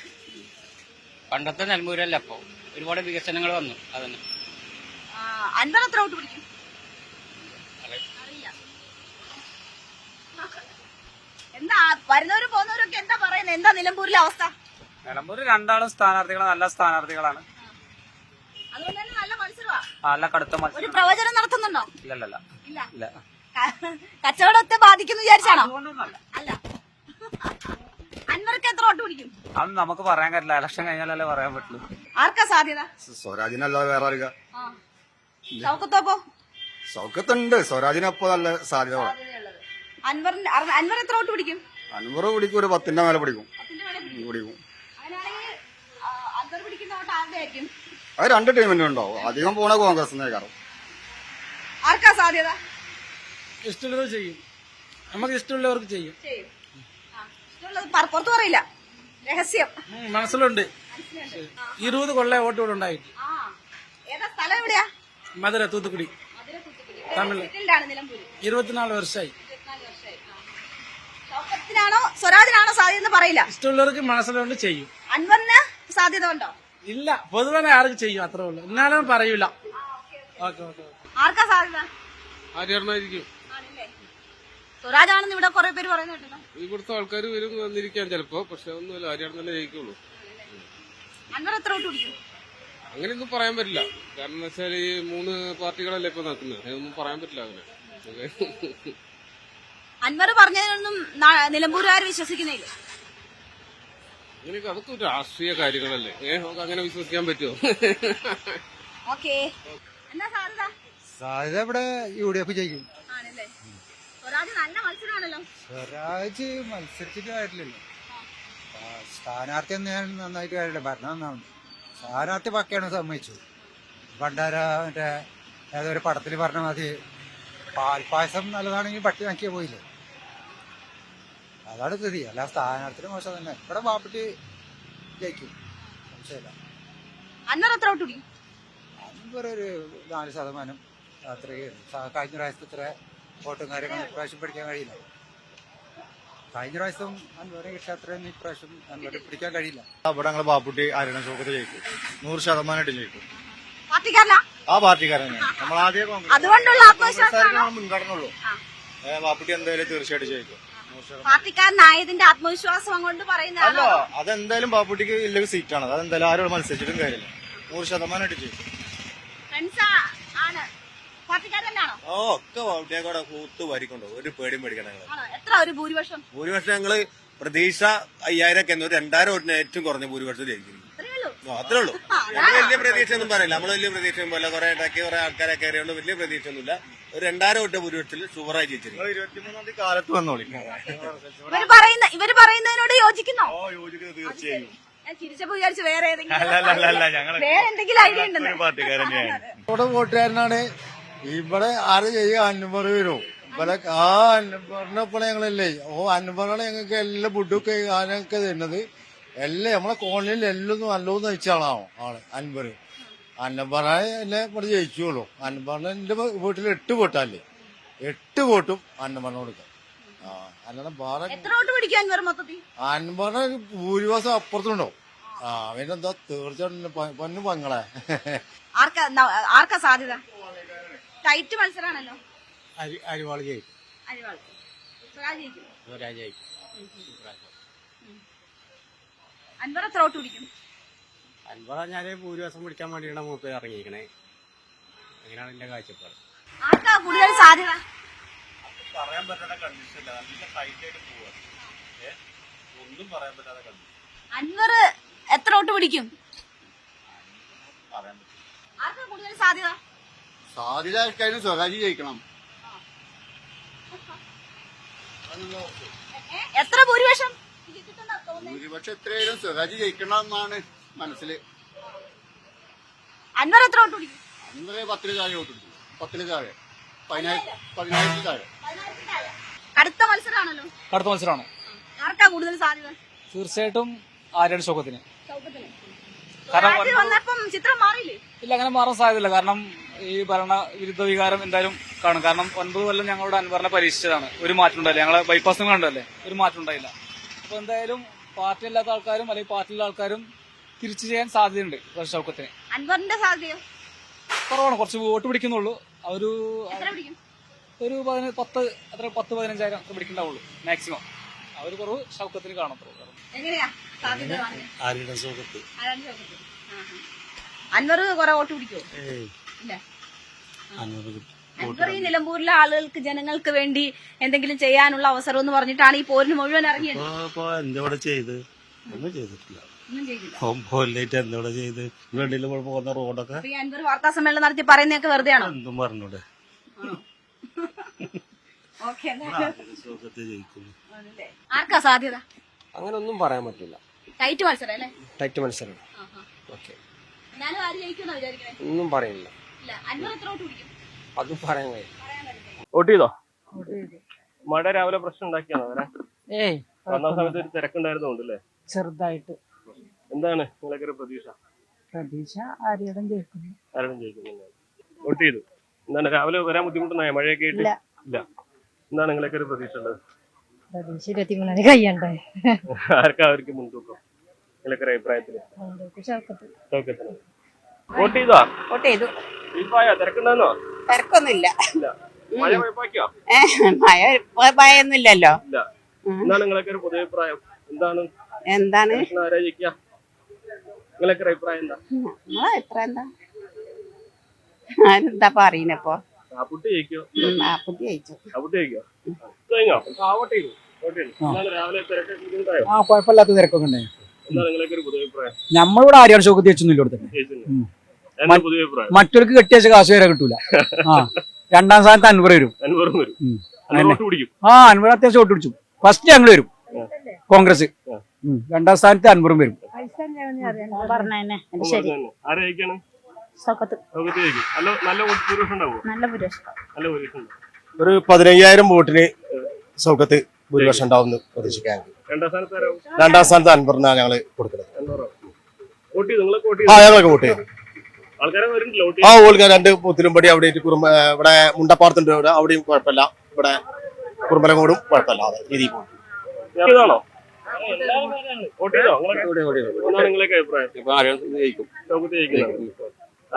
പണ്ടത്തെ നിലമ്പൂരല്ല, അപ്പൊ ഒരുപാട് വികസനങ്ങൾ വന്നു. അതന്നെ. അൻവർ എത്ര വോട്ട് പിടിക്കും? അറിയില്ല. എന്താ വരുന്നവരും പോകുന്നവരൊക്കെ എന്താ പറയുന്നത്? എന്താ നിലമ്പൂരിലെ അവസ്ഥ? നിലമ്പൂർ രണ്ടാളും സ്ഥാനാർത്ഥികളാണ്, നല്ല സ്ഥാനാർത്ഥികളാണ്. അതുകൊണ്ട് തന്നെ നല്ല മത്സരമാണ്. നല്ല കടുത്ത മത്സരം. ഒരു പ്രവചനം നടത്തുന്നുണ്ടോ? ഇല്ലല്ല ഇല്ല. ഇല്ല. കച്ചവടത്തെ ബാധിക്കുന്നു വിചാരിച്ചാണോ? അല്ല. അൻവർക്ക് എത്ര വോട്ട് പിടിക്കും? അത് നമുക്ക് പറയാൻ പറ്റില്ല. ഇലക്ഷൻ കഴിഞ്ഞാലല്ലേ പറയാൻ പറ്റുള്ളൂ. ആർക്കാ സാധ്യത? സ്വരാജിനല്ലാതെ വേറെ ആർക്കാ? ഷൗക്കത്തോപ്പോ? സൗഖ്യത്തുണ്ട്, സ്വരാജിനപ്പോ നല്ല സാധ്യത. അൻവർ എത്ര വോട്ട് പിടിക്കും? അൻവർ പിടിക്കും, ഒരു 10ന്റെ മേലെ പിടിക്കും. അങ്ങനെയാണെങ്കിൽ അൻവർ പിടിക്കുന്ന വോട്ട് ആരുടെ ആയിരിക്കും? അത് 2 ടീമിനും ഉണ്ടാവും. അധികം പോണ കോൺഗ്രസിനെ കാരണം. ആർക്കാ സാധ്യത? ഇഷ്ടമുള്ളവർ ചെയ്യും, നമുക്ക് ഇഷ്ടമുള്ളവർക്ക് ചെയ്യും. പുറത്തു പറയില്ല, രഹസ്യം മനസ്സിലുണ്ട്. 20 കൊല്ലം വോട്ട് ഇവിടെ ഉണ്ടായിട്ട്. ഏതാ സ്ഥലം? എവിടെയാ? മധുര, തൂത്തുക്കുടി, തമിഴ്. 24 വർഷമായി. ഷൗക്കത്തിനാണോ സ്വരാജിനാണോ സാധ്യത എന്ന് പറയില്ല. ഇഷ്ടമുള്ളവർക്ക് മനസ്സിലുണ്ട്, ചെയ്യും. അൻവറിന് സാധ്യത ഉണ്ടോ? ഇല്ല, പൊതുവെ ആർക്ക് ചെയ്യും, അത്രേ ഉള്ളൂ. എന്നാലും പറയൂല. ആർക്കാ സാധ്യത? ആര്യായിരിക്കും. സ്വരാജാണെന്ന് ഇവിടെ കുറെ പേര് പറയുന്നുണ്ടല്ലോ. ഇവിടുത്തെ ആൾക്കാർ വരും വന്നിരിക്കാൻ ചിലപ്പോ, പക്ഷെ ഒന്നുമില്ല, ആര്യാണെന്നല്ലേ ജയിക്കുള്ളൂ. അൻവർ എത്ര വോട്ട് പിടിക്കും? അങ്ങനെയൊന്നും പറയാൻ പറ്റില്ല. കാരണം എന്ന് വെച്ചാൽ ഈ 3 പാർട്ടികളല്ലേ ഇപ്പൊ നടക്കുന്നത്, അതൊന്നും പറയാൻ പറ്റില്ല അങ്ങനെ. അൻവർ പറഞ്ഞതിനൊന്നും നിലമ്പൂരുകാർ വിശ്വസിക്കുന്നില്ല. അങ്ങനെയൊക്കെ അതൊക്കെ രാഷ്ട്രീയ കാര്യങ്ങളല്ലേ, നമുക്ക് അങ്ങനെ വിശ്വസിക്കാൻ പറ്റുമോ? ഓക്കേ, എന്താ സാധ്യത? സാധ്യത ഇവിടെ UDF ജയിക്കും. ആണല്ലേ? സ്വരാജ് നല്ല മത്സരമാണല്ലോ. സ്വരാജ് മത്സരിച്ചിട്ട് കാര്യമില്ലല്ലോ. സ്ഥാനാർത്ഥി നന്നായിട്ട് കാര്യമില്ല, ഭരണം നന്നാവും. സ്ഥാനാർത്ഥി പക്കയാണ് സമ്മതിച്ചു. പണ്ടാര മറ്റേ ഏതൊരു പടത്തിൽ പറഞ്ഞ മതി, പാൽപ്പായസം നല്ലതാണെങ്കിൽ പട്ടി നോക്കിയാൽ പോയില്ലേ. അതാണ് സ്ഥിതി. അല്ല സ്ഥാനാർത്ഥിയുടെ മോശം തന്നെ. ഇവിടെ ബാപ്പട്ടി ജയിക്കും, സംശയമില്ല. അൻവർ എത്ര വോട്ട് പിടിക്കും? അൻവർ ഒരു 4% അത്രയും. കഴിഞ്ഞ പ്രാവശ്യത്തെ ഇത്ര വോട്ടും കാര്യങ്ങളും ഇപ്രാവശ്യം പിടിക്കാൻ കഴിയില്ല. കഴിഞ്ഞ പ്രാവശ്യം അൻവറെ കിട്ടിയ അത്രയും ഇപ്രാവശ്യം അൻവറെ പിടിക്കാൻ കഴിയില്ല. ഇവിടെ ഞങ്ങൾ ബാപ്പുട്ടി ആരുടെ ഷൗക്കത്ത് ജയിക്കും, 100% ജയിക്കും. പാർട്ടിക്കാരനാ? ആ പാർട്ടിക്കാരൻ നമ്മൾ ആദ്യം അതുകൊണ്ടുള്ള ആത്മവിശ്വാസം മുൻഗണന ഉള്ളൂ. ബാപ്പുട്ടി എന്തായാലും തീർച്ചയായിട്ടും ജയിക്കും. പാർട്ടിക്കാരനായതിന്റെ ആത്മവിശ്വാസം കൊണ്ട് അല്ല, അതെന്തായാലും ബാപ്പുട്ടിക്ക് ഇല്ലെങ്കിൽ സീറ്റാണ്. അതെന്തായാലും ആരോട് മത്സരിച്ചിട്ടും കാര്യമില്ല, 100% ജയിക്കും. ഒക്കെ ബാപ്പുട്ടിയെ കൂത്ത് വരിക്കൊണ്ടോ, ഒരു പേടിയും പേടിക്കണം. എത്ര ഒരു ഭൂരിപക്ഷം? ഭൂരിപക്ഷം ഞങ്ങള് പ്രതീക്ഷ 5000 ഒരു 2000 വോട്ടിന് ഏറ്റവും കുറഞ്ഞ ഭൂരിപക്ഷം ജയിക്കും. അത്രേ ഉള്ളൂ. നമ്മൾ വലിയ പ്രതീക്ഷ ഒന്നും പറയില്ല. നമ്മള് വലിയ പ്രതീക്ഷ പോലെ കുറെ ഉണ്ടാക്കി കുറെ ആൾക്കാരെ കയറിയോണ്ട് വലിയ പ്രതീക്ഷ ഒന്നുമില്ല. ഒരു 2000 വോട്ട് ഭൂരിപക്ഷത്തിൽ സൂപ്പറായി ജയിച്ചിരുന്നു. 23-ാം തീയതി കാലത്ത് വന്നോളി. ഇവര് പറയുന്നതിനോട് യോജിക്കുന്നോ? തീർച്ചയായും. ചിരിച്ചപ്പോ വിചാരിച്ചു വേറെ എന്തെങ്കിലും ഐഡിയ ഉണ്ടെന്ന്. ഇവിടെ വോട്ടുകാരനാണ്. ഇവിടെ ആര് ചെയ്യുക? അൻവർ വരും. ഇവിടെ ആ അൻവറിനപ്പോൾ ഞങ്ങളല്ലേ, അൻവറാണ് ഞങ്ങൾക്ക് എല്ലാ ഫുഡൊക്കെ ഞാനൊക്കെ തരുന്നത്. എല്ലാം നമ്മളെ കോളനിയിൽ എല്ലാം നല്ലോന്ന് നയിച്ച ആളാണ് അൻവർ. അൻവറെ എന്നെ ഇവിടെ ജയിച്ചുള്ളൂ. അൻവറിന് എന്റെ വീട്ടിൽ 8 വോട്ടല്ലേ, 8 വോട്ടും അൻവറിന് കൊടുക്കാം. അൻവറിന് ഭൂരിഭാഗം അപ്പുറത്തുണ്ടോ? പിന്നെന്താ തീർച്ചയായിട്ടും പൊന്നു പങ്ങളെ. ആർക്കാ സാധ്യത? ടൈറ്റ് മത്സരമാണല്ലോ. അരിവാൾ ജയിക്കും. അൻവർ എത്ര വോട്ട് പിടിക്കും? അൻവർ ഞാൻ ഭൂരിഭാഗം പിടിക്കാൻ വേണ്ടിയാണ് മൂപ്പര് ഇറങ്ങിയിരിക്കണേ. അങ്ങനെയാണ് എന്റെ കാഴ്ചപ്പാട്. ആർക്കാ കൂടുതൽ സാധ്യത? പറയാൻ പറ്റാത്ത കണ്ടീഷനില്ല, നല്ല ടൈറ്റായിട്ട് പോവാ, ഒന്നും പറയാൻ പറ്റാത്ത കണ്ടീഷൻ. അൻവർ എത്ര വോട്ട് പിടിക്കും? ആർക്കാ കൂടുതൽ സാധ്യത? സാധ്യത ആർക്കായാലും സ്വരാജ് ജയിക്കണം. എത്ര ഭൂരിപക്ഷം? ഭൂരിപക്ഷം എത്രയായാലും സ്വരാജ് ജയിക്കണം എന്നാണ് മനസ്സില്. അൻവർ എത്ര വോട്ട് പിടിക്കും? അൻവർ 10 താഴെ വോട്ട് പിടിക്കും. 10 താഴെ, 10,000 താഴെ. അടുത്ത മത്സരമാണല്ലോ. അടുത്ത മത്സരമാണ്. ആർക്കാ കൂടുതൽ സാധ്യത? തീർച്ചയായിട്ടും ആര്യാട് ഷൗക്കത്തിന്. വന്നപ്പം ചിത്രം മാറിയില്ലേ? ഇല്ല, അങ്ങനെ മാറാൻ സാധ്യതയില്ല. കാരണം ഈ ഭരണവിരുദ്ധ വികാരം എന്തായാലും കാണും. കാരണം 9 കൊല്ലം ഞങ്ങളുടെ അൻവറിനെ പരീക്ഷിച്ചതാണ്, ഒരു മാറ്റം ഉണ്ടായില്ല. ഞങ്ങളെ ബൈപ്പാസ് കണ്ടല്ലേ, ഒരു മാറ്റം ഉണ്ടായില്ല. അപ്പൊ എന്തായാലും പാർട്ടി അല്ലാത്ത ആൾക്കാരും അല്ലെങ്കിൽ പാർട്ടിയിലുള്ള ആൾക്കാരും തിരിച്ചു ചെയ്യാൻ സാധ്യതയുണ്ട് ഷൗക്കത്തിന്. അൻവറിന്റെ സാധ്യതയോ? കുറവാണ്, കുറച്ച് വോട്ട് പിടിക്കുന്നുള്ളൂ. ഒരു 10-15,000 പിടിക്കണ്ടാവുള്ളൂ മാക്സിമം. ആ ഒരു കുറവ് ഷൗക്കത്തിന് കാണത്തുള്ളൂ. എങ്ങനെയാ സാധ്യത? ആരുടെ ഷൗക്കത്ത്? അൻവർ കുറെ വോട്ട് പിടിക്കുമോ? ഇല്ല. അൻവർ ഈ നിലമ്പൂരിലെ ആളുകൾക്ക് ജനങ്ങൾക്ക് വേണ്ടി എന്തെങ്കിലും ചെയ്യാനുള്ള അവസരം എന്ന് പറഞ്ഞിട്ടാണ് ഈ പോരിന് മുഴുവൻ ഇറങ്ങിയത്. എന്തിവിടെ ചെയ്ത് ഒന്നും ചെയ്തിട്ടില്ല. ഒന്നും ചെയ്തില്ല. പോലായിട്ട് എന്തിവിടെ ചെയ്ത് വെളിയിൽ പോകുന്ന റോഡൊക്കെ അപ്പൊ ഈ അൻവർ വാർത്താ സമ്മേളനം നടത്തി പറയുന്നതൊക്കെ വെറുതെ ആണോ? എന്തും പറഞ്ഞൂടെ. ഓക്കെ, ജയിക്കുന്നു. ആർക്കാ സാധ്യത? അങ്ങനെ ഒന്നും പറയാൻ പറ്റില്ല. ടൈറ്റ് മത്സരം അല്ലേ? ടൈറ്റ് മത്സരം. ഓക്കെ, എന്നാലും ആര് ജയിക്കുന്ന വിചാരിക്കണേ? ഒന്നും പറയുന്നില്ല. ഇല്ല, അൻവർ എത്ര വോട്ട് പിടിക്കും? അതും പറയാൻ കഴിയും. വോട്ട് ചെയ്തോ? മഴ രാവിലെ പ്രശ്നം ഉണ്ടാക്കിയാണോ അവരെ? വന്ന സമയത്ത് ഒരു തിരക്കുണ്ടായിരുന്നോണ്ടല്ലേ? ചെറുതായിട്ട്. എന്താണ് നിങ്ങളൊക്കെ ഒരു പ്രതീക്ഷ? ആര്യടം ജയിക്കുന്നു. ആരും ജയിക്കുന്നുണ്ട്. വോട്ട് ചെയ്തു. എന്താണ് രാവിലെ വരാൻ ബുദ്ധിമുട്ടുണ്ടായോ മഴയൊക്കെ ആയിട്ട്? ഇല്ല. എന്താണ് നിങ്ങളൊക്കെ ഒരു പ്രതീക്ഷ ഉള്ളത്? പ്രതീക്ഷ 23 കഴിയണ്ടേ? ആർക്കാ അവർക്ക് മുൻതൂക്കം നിങ്ങളൊക്കെ ഒരു അഭിപ്രായത്തില്? വോട്ട് ചെയ്തോ? വോട്ട് ചെയ്തു. ഇപ്പായോ തിരക്കുണ്ടായിരുന്നോ? തിരക്കൊന്നുമില്ല. ഇല്ല. മഴ കുഴപ്പമാക്കിയോ? മഴ ഭയൊന്നുമില്ലല്ലോ. ഇല്ല. എന്താണ് നിങ്ങളൊക്കെ ഒരു പൊതുവഭിപ്രായം? എന്താണ് ആരാ ജയിക്കുക? നിങ്ങളൊക്കെ ഒരു അഭിപ്രായം എന്താ? അഭിപ്രായം എന്താ പറയുന്നപ്പോ? ആപ്പുട്ടി ജയിക്കോ? ആപ്പുട്ടി ജയിച്ചു. ആപ്പുട്ടി ജയിക്കോ? കഴിഞ്ഞോ? വോട്ട് ചെയ്തു. വോട്ട് ചെയ്തു. എന്താണ് രാവിലെ തിരക്കൊക്കെ ബുദ്ധിമുട്ടായോ? കുഴപ്പമില്ലാത്ത തിരക്കൊക്കെ ഉണ്ടായി. എന്താണ് നിങ്ങളൊക്കെ ഒരു പൊതുവഭിപ്രായം? നമ്മളിവിടെ ആര്യാണ് ഷോക്കത്ത് വെച്ചൊന്നുമില്ല. എന്താ പൊതുവഭിപ്രായം? മറ്റവർക്ക് കെട്ടിയ കാശ് വരെ കിട്ടൂല. രണ്ടാം സ്ഥാനത്ത് അൻവർ വരും. അൻവർ വരും. അൻവർ അത്യാവശ്യം വോട്ട് പിടിച്ചു. ഫസ്റ്റ് ഞങ്ങൾ വരും, കോൺഗ്രസ്. രണ്ടാം സ്ഥാനത്ത് അൻവറും വരും. ഒരു 15,000 വോട്ടിന് സൗഖ്യത്ത് ഭൂരിപക്ഷം ഉണ്ടാവുമെന്ന് പ്രതീക്ഷിക്കാൻ. രണ്ടാം സ്ഥാനത്ത് അൻവറിനാണ് ഞങ്ങള് കൊടുക്കുന്നത്. ഞങ്ങളൊക്കെ വോട്ട് ചെയ്തു. ഓൾക്കാർ 2 പൂത്തിലുംപടി അവിടെ ഇവിടെ മുണ്ടപ്പാടത്തുണ്ട്. അവിടെയും കുഴപ്പമില്ല. ഇവിടെ കുറുമ്പലങ്ങോടും കുഴപ്പമില്ല. അതെ രീതിയിൽ പോകും.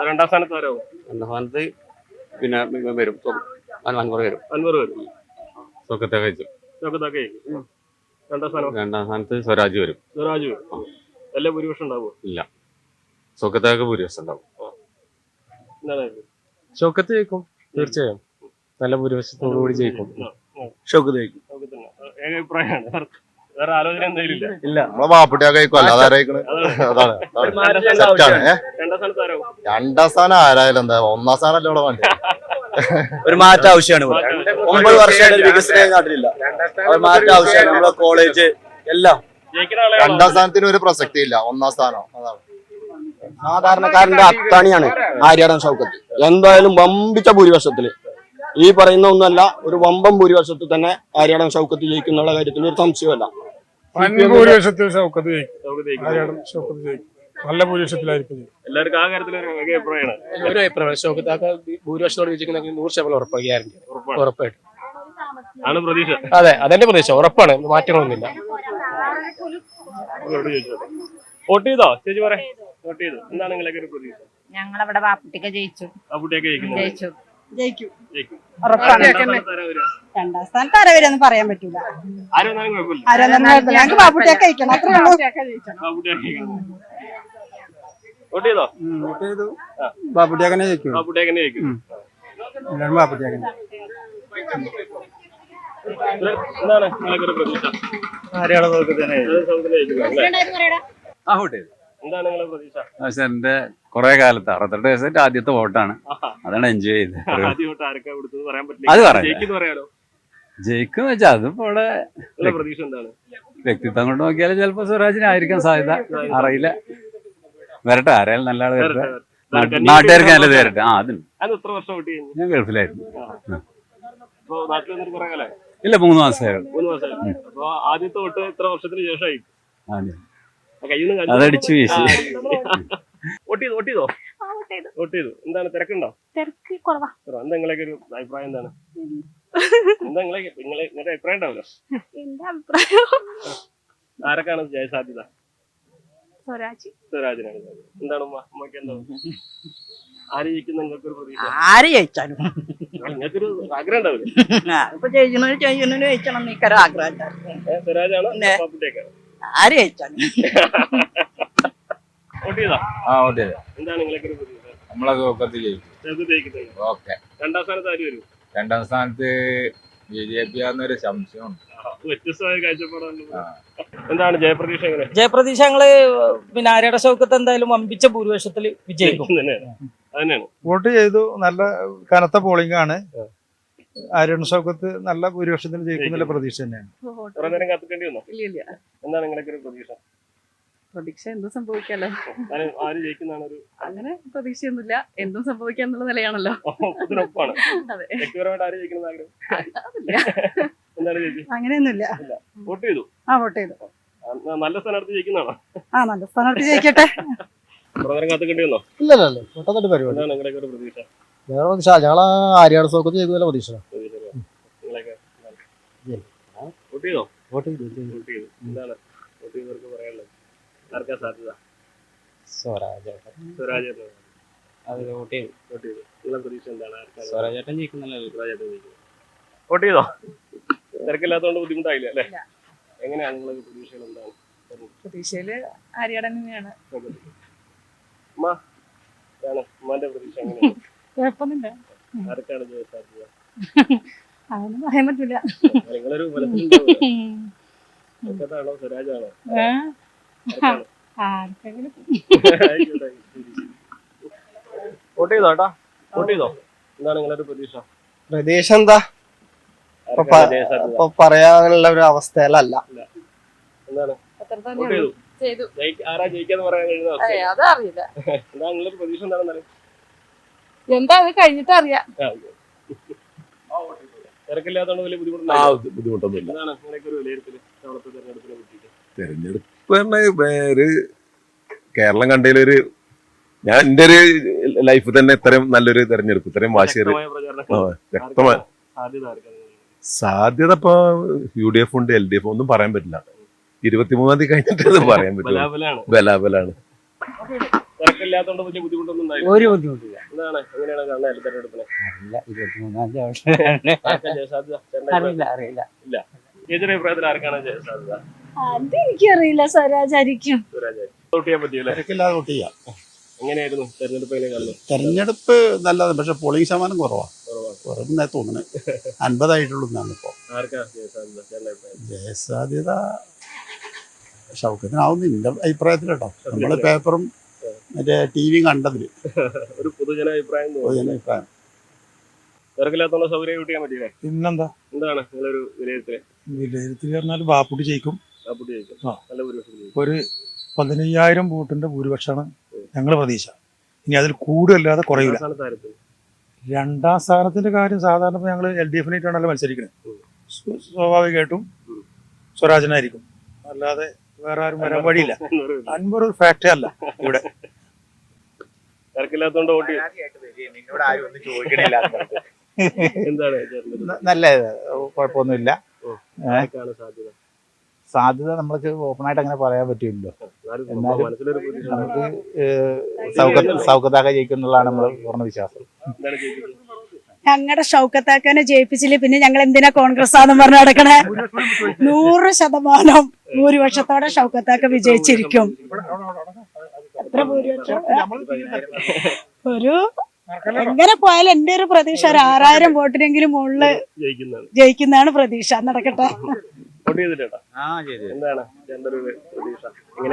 രണ്ടാം സ്ഥാനത്ത് ആരാവും? രണ്ടാം സ്ഥാനത്ത് പിന്നെ വരും അൻവർ വരും. അൻവർ വരും. സൗഖ്യത്തെ കഴിച്ചു. രണ്ടാം സ്ഥാനത്ത് സ്വരാജ് വരും. സ്വരാജ് വരും. എല്ലാ ഭൂരിപക്ഷം ഉണ്ടാവുമോ? ഇല്ല, സൗഖ്യത്തൊക്കെ ഭൂരിപക്ഷം ഉണ്ടാവും. ഷൗക്കത്ത് ജയിക്കും തീർച്ചയായും. നല്ല ഭൂരിപക്ഷത്തോടുകൂടി ജയിക്കും. ഷൗക്കത്ത് ജയിക്കും. ഏകാഭിപ്രായമാണ്. വേറെ ആലോചന എന്തെങ്കിലും ഇല്ല. നമ്മളെ ബാപ്പുട്ടിയൊക്കെ ജയിക്കും. അല്ലാതെ ആരായിക്കണ്? അതാണ്. രണ്ടാം സ്ഥാനം ആരായാലും എന്താ, ഒന്നാം സ്ഥാനം ഇവിടെ വേണ്ട. ഒരു മാറ്റം ആവശ്യമാണ്. 9 വർഷമായിട്ട് വികസനം നാട്ടിലില്ല. മാറ്റം ആവശ്യമാണ്. നമ്മളെ കോളേജ് എല്ലാം. രണ്ടാം സ്ഥാനത്തിന് ഒരു പ്രസക്തി ഇല്ല. ഒന്നാം സ്ഥാനം അതാണ്. സാധാരണക്കാരന്റെ അത്താണിയാണ് ആര്യാടൻ ഷൗക്കത്ത്. എന്തായാലും വമ്പിച്ച ഭൂരിപക്ഷത്തില്, ഈ പറയുന്ന ഒന്നല്ല, ഒരു വമ്പം ഭൂരിപക്ഷത്തിൽ തന്നെ ആര്യാടൻ ഷൗക്കത്ത് ജയിക്കുന്ന കാര്യത്തിൽ ഒരു സംശയമല്ല. ഭൂരിപക്ഷത്തിൽ ഷൗക്കത്ത് ജയിക്കും. ആര്യാടൻ ഷൗക്കത്ത് ജയിക്കും. നല്ല ഭൂരിപക്ഷത്തിലായിരിക്കും. എല്ലാവർക്കും ആ കാര്യത്തിൽ ഒരു അഭിപ്രായമാണ്. ഒരു അഭിപ്രായം ഷൗക്കത്ത് ഭൂരിപക്ഷത്തോട് ജയിക്കുന്ന 100% ഉറപ്പാണ്. ഉറപ്പായിട്ടും ആണ് പ്രതീക്ഷ. അതെ, അതെന്റെ പ്രതീക്ഷ. ഉറപ്പാണ്, മാറ്റങ്ങളൊന്നുമില്ല. വോട്ട് ചെയ്തോ ചേച്ചി? പറയാം. വോട്ട് ചെയ്തു. എന്താണ് നിങ്ങളൊക്കെ ഒരു പ്രതീക്ഷ? ഞങ്ങളവിടെ ബാപ്പുട്ടിക്ക് ജയിച്ചു. ആപ്പുട്ടിയൊക്കെ ജയിക്കും. രണ്ടാം സ്ഥാനത്ത് ആരാ വരെയൊന്നും പറയാൻ പറ്റൂല. ആരും കുഴപ്പമില്ല. ഞങ്ങൾക്ക് ബാപ്പുട്ടിയൊക്കെ ജയിക്കണം. വോട്ട് ചെയ്തോ? വോട്ട് ചെയ്തു. ബാപ്പുട്ടിയാക്കനെ ജയിക്കും. ആപ്പുട്ടിയൊക്കെ ജയിക്കും. എന്താണ് നിങ്ങളൊക്കെ ഒരു പ്രതീക്ഷ? എന്താണ് നിങ്ങളെ പ്രതീക്ഷ? എന്റെ കുറെ കാലത്ത് 68 വയസ്സായിട്ട് ആദ്യത്തെ വോട്ടാണ്. അതാണ് എൻജോയ് ചെയ്തത്. ആദ്യമായിട്ട് ആരൊക്കെ കൊടുത്തത് പറയാൻ അത് പറ്റില്ല. പറയാം. ജയിക്കുന്നു പറയാലോ. ജയിക്കും വെച്ചാൽ അതിപ്പോ ഇവിടെ പ്രതീക്ഷ എന്താണ്? വ്യക്തിത്വം കൊണ്ട് നോക്കിയാൽ ചിലപ്പോ സ്വരാജിനായിരിക്കാൻ സാധ്യത. അറിയില്ല. വരട്ടെ, ആരായാലും നല്ല ആള് വരട്ടെ. നാട്ടുകാർക്ക് നല്ലത് വരട്ടെ. അതുണ്ട്. എത്ര വർഷം വോട്ട് ചെയ്യുന്നു? ഞാൻ ഗൾഫിലായിരുന്നു. നാട്ടിൽ വന്നിട്ട് കുറെ കാലമായി? ഇല്ല, 3 മാസമായിരുന്നു. 3 മാസമായി. അപ്പൊ ആദ്യത്തെ വോട്ട് എത്ര വർഷത്തിന് ശേഷമായി? അതടിച്ചു വീശി. വോട്ട് ചെയ്തോ? വോട്ട് ചെയ്തു. എന്താണ് തിരക്കുണ്ടോ? തിരക്ക് കുറവാ. എന്താ നിങ്ങളൊക്കെ ഒരു അഭിപ്രായം? എന്താണ് എന്താ നിങ്ങളുടെ അഭിപ്രായം ഉണ്ടാവല്ലോ? എന്റെ അഭിപ്രായം ആരൊക്കെയാണ് ജയസാധ്യത? സ്വരാജിനാണ്. എന്താണ് അമ്മക്ക് എന്താ ആര് ജയിക്കുന്ന നിങ്ങൾക്കൊരു പ്രതീക്ഷ? ആര് ജയിച്ചാലും നിങ്ങൾക്കൊരു ആഗ്രഹം ഉണ്ടാവില്ലേ? ഇപ്പൊ ചെയ്യുന്നതിന് ജയിക്കണം എന്നൊരു ആഗ്രഹം. സ്വരാജാണോ പാപ്പുട്ടിയൊക്കെയാണോ? ആര് ജയിച്ചാലും. വോട്ട് ചെയ്തോ? വോട്ട് ചെയ്ത. എന്താണ് നിങ്ങളൊക്കെ ഒരു പ്രതീക്ഷ? നമ്മളൊക്കെ ജയിക്കും. ജയിക്കുന്നത്. ഓക്കെ. രണ്ടാം സ്ഥാനത്ത് ആര് വരും? രണ്ടാം സ്ഥാനത്ത് BJP ആണെന്നൊരു സംശയം. വ്യത്യസ്തമായ കാഴ്ചപ്പാടാണ്. എന്താണ് ജയപ്രതീക്ഷ? എങ്ങനെ ജയപ്രതീക്ഷ ഞങ്ങള് പിന്നെ ആര്യാട ഷൗക്കത്ത് എന്തായാലും വമ്പിച്ച ഭൂരിപക്ഷത്തിൽ വിജയിക്കും. അതന്നെയാണ്. വോട്ട് ചെയ്തു. നല്ല കനത്ത പോളിംഗ് ആണ്. ആര്യാടൻ ഷൗക്കത്ത് നല്ല ഭൂരിപക്ഷത്തിൽ ജയിക്കുന്നുള്ള പ്രതീക്ഷ തന്നെയാണ്. കുറെ നേരം കാത്തിക്കേണ്ടി വന്നോ? ഇല്ല. എന്താണ് നിങ്ങളൊക്കെ ഒരു പ്രതീക്ഷ? പ്രതീക്ഷ എന്തും സംഭവിക്കാലോ. ആര് ജയിക്കുന്നതാണ് ഒരു അങ്ങനെ പ്രതീക്ഷയൊന്നുമില്ല, എന്തും സംഭവിക്കാന്നുള്ള നിലയാണല്ലോ. ഇതിനൊപ്പാണ്. അതെ. വ്യക്തിപരമായിട്ട് ആര് ജയിക്കണം ആഗ്രഹം? എന്താണ് ചേച്ചി? അങ്ങനെയൊന്നുമില്ല. വോട്ട് ചെയ്തു. വോട്ട് ചെയ്തു. നല്ല സ്ഥാനാർത്ഥി ജയിക്കുന്നതാണോ? നല്ല സ്ഥാനാർത്ഥി ജയിക്കട്ടെ. കുറെ നേരം കാത്തിക്കേണ്ടി വന്നോ? ഇല്ല പെട്ടെന്ന് പരിപാടി. എന്താണ് നിങ്ങളൊക്കെ ഒരു പ്രതീക്ഷ? ഞങ്ങള് ആര്യാട ഷൗക്കത്ത് ജയിക്കുന്ന പ്രതീക്ഷ. നിങ്ങളൊക്കെ വോട്ട് ചെയ്തോ? വോട്ട് ചെയ്തു. എന്താണ് വോട്ട് ചെയ്തവർക്ക് പറയാനുള്ളത്? ആർക്കാ സാധ്യത? സ്വരാജ്. വോട്ട് ചെയ്തു. നിങ്ങളെ പ്രതീക്ഷ എന്താണ്? സ്വരാജേട്ടൻ ജയിക്കുന്നല്ലോ. സ്വരാജേട്ടൻ ജയിക്കും. വോട്ട് ചെയ്തോ? തിരക്കില്ലാത്തതുകൊണ്ട് ബുദ്ധിമുട്ടായില്ല അല്ലേ? എങ്ങനെയാണ് നിങ്ങളൊക്കെ പ്രതീക്ഷകൾ? എന്താണ് പ്രതീക്ഷയില് ആര്യാടൻ തന്നെയാണ്. ഉമ്മാന്റെ പ്രതീക്ഷ എങ്ങനെയാണ്? കുഴപ്പമൊന്നുമില്ല. ആർക്കാണ് ജയസാധ്യത? അതൊന്നും പറയാൻ പറ്റില്ല. നിങ്ങളൊരു മനസ്സിലുണ്ടാണോ? സ്വരാജാണോ? വോട്ട് ചെയ്തോ ഏട്ടാ? വോട്ട് ചെയ്തോ? എന്താണ് നിങ്ങളൊരു പ്രതീക്ഷ? പ്രതീക്ഷ എന്താ പറയാനുള്ള ഒരു അവസ്ഥയിലല്ല. എന്താണ് വോട്ട് ചെയ്തു? ആരാ ജയിക്കാന്ന് പറയാൻ കഴിയുന്ന അവസ്ഥ? അതറിയില്ല. എന്താ നിങ്ങളൊരു പ്രതീക്ഷ? എന്താണെന്നറിയാം. എന്താ അത് കഴിഞ്ഞിട്ട് അറിയാം. തിരക്കില്ലാത്തോണ്ട് വലിയ ബുദ്ധിമുട്ടൊന്നുമില്ല. എന്താണ് നിങ്ങളൊക്കെ ഒരു വിലയിരുത്തല് അവിടുത്തെ തെരഞ്ഞെടുപ്പിനെ പറ്റിയിട്ട്? തെരഞ്ഞെടുപ്പ് ഒരു കേരളം കണ്ടതിലൊരു ഞാൻ എന്റെ ഒരു ലൈഫ് തന്നെ ഇത്രയും നല്ലൊരു തെരഞ്ഞെടുപ്പ്, ഇത്രയും വാശിയേറി വ്യക്തമായ സാധ്യത ഇപ്പൊ UDF ഉണ്ട്, LDF ഒന്നും പറയാൻ പറ്റില്ല. 23-ാം തീയതി കഴിഞ്ഞിട്ട് അത് പറയാൻ പറ്റില്ല. ബലാബലാണ്. തിരക്കില്ലാത്തോണ്ട് വലിയ ബുദ്ധിമുട്ടൊന്നും ഒരു ബുദ്ധിമുട്ടില്ല. എന്താണ് എങ്ങനെയാണ് കാണുന്നത് തെരഞ്ഞെടുപ്പിനെ? അറിയില്ല. ഇല്ല. ചേച്ചിയുടെ അഭിപ്രായത്തിൽ ആർക്കാണ് ജയസാധ്യത? അതെനിക്കറിയില്ല. സ്വരാജായിരിക്കും. വോട്ട് ചെയ്യാൻ പറ്റിയല്ലേ? തിരക്കില്ലാതെ വോട്ട് ചെയ്യാം. എങ്ങനെയായിരുന്നു തെരഞ്ഞെടുപ്പ്? എങ്ങനെ കാണുന്നു? തെരഞ്ഞെടുപ്പ് നല്ലതാണ്, പക്ഷെ പോളിംഗ് ശതമാനം കുറവാണ് തോന്നുന്നത്. 50 ആയിട്ടുള്ളൂ എന്നാണ് ഇപ്പോ. ആർക്കാ ജയസാധ്യത? ജയസാധ്യത ഷൗക്കത്തിനാവുന്ന എന്റെ അഭിപ്രായത്തിലോ. നമ്മള് പേപ്പറും മറ്റേ TV കണ്ടതില് ഒരു പൊതുജനാഭിപ്രായം. തിരക്കില്ലാത്തോണ്ട് സൗകര്യം വോട്ട് ചെയ്യാൻ പറ്റിയില്ലേ? പിന്നെന്താ? എന്താണ് നിങ്ങളൊരു വിലയിരുത്തൽ പറഞ്ഞാൽ ബാപ്പുട്ടി ജയിക്കും. നല്ല ഭൂരിപക്ഷം. ഒരു 15,000 വോട്ടിന്റെ ഭൂരിപക്ഷമാണ് ഞങ്ങൾ പ്രതീക്ഷ. ഇനി അതിൽ കൂടുതലല്ലാതെ കുറയില്ല. രണ്ടാം സ്ഥാനത്തിന്റെ കാര്യം സാധാരണ ഞങ്ങൾ LDF-നായിട്ടാണല്ലോ മത്സരിക്കുന്നത്. സ്വാഭാവികമായിട്ടും സ്വരാജനായിരിക്കും, അല്ലാതെ വേറെ ആരും വരാൻ വഴിയില്ല. അൻവർ ഒരു ഫാക്ടേ അല്ല ഇവിടെ. തിരക്കില്ലാത്തോണ്ട് വോട്ട് നല്ല കുഴപ്പമൊന്നുമില്ല. സാധ്യത നമ്മൾക്ക് ഓപ്പണായിട്ട് അങ്ങനെ പറയാൻ പറ്റില്ലല്ലോ. എന്നാലും നമുക്ക് സൗഖ്യത്താക്ക ജയിക്കുന്നുള്ളതാണ് നമ്മൾ പൂർണ്ണ വിശ്വാസം. ഞങ്ങളുടെ ഷൗക്കത്താക്കാനെ ജയിപ്പിച്ചില്ല പിന്നെ ഞങ്ങൾ എന്തിനാ കോൺഗ്രസ് ആണെന്ന് പറഞ്ഞ് നടക്കണേ? 100% ഭൂരിപക്ഷത്തോടെ ഷൗക്കത്താക്ക വിജയിച്ചിരിക്കും. എത്ര ഭൂരിപക്ഷം? ഒരു എങ്ങനെ പോയാലും എന്റെ ഒരു പ്രതീക്ഷ ഒരു 6000 വോട്ടിനെങ്കിലും മുകളില് ജയിക്കുന്നതാണ് പ്രതീക്ഷ. നടക്കട്ടെ.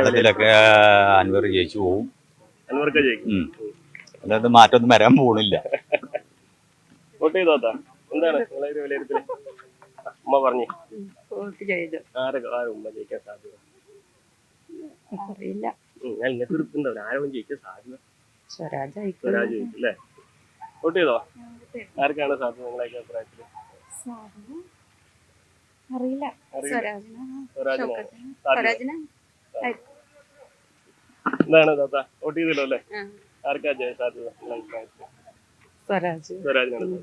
അതിലൊക്കെ അൻവർ ജയിച്ചു പോവും. അല്ലാതെ മാറ്റമൊന്നും വരാൻ പോണില്ല. വോട്ട് ചെയ്തോട്ടാ? എന്താണ് വിലയിരുത്തൽ? ഉമ്മ പറഞ്ഞു ആരും ഉമ്മ ജയിക്കാൻ സാധ്യത അറിയില്ല. ഞാൻ ഇങ്ങനത്തെ ഒരു ഉണ്ടാവില്ല. ആരും ജയിക്കാൻ സാധ്യത? സ്വരാജ് ജയിക്കും അല്ലേ? വോട്ട് ചെയ്തോ? ആർക്കാണ് സാധ്യത നിങ്ങളൊക്കെ അഭിപ്രായത്തില്? അറിയില്ല. എന്താണ് താത്ത വോട്ട് ചെയ്തല്ലോ അല്ലേ? ആർക്കാ ജയ സാധ്യത നിങ്ങളെ അഭിപ്രായത്തില്? സ്വരാജിനാണ്.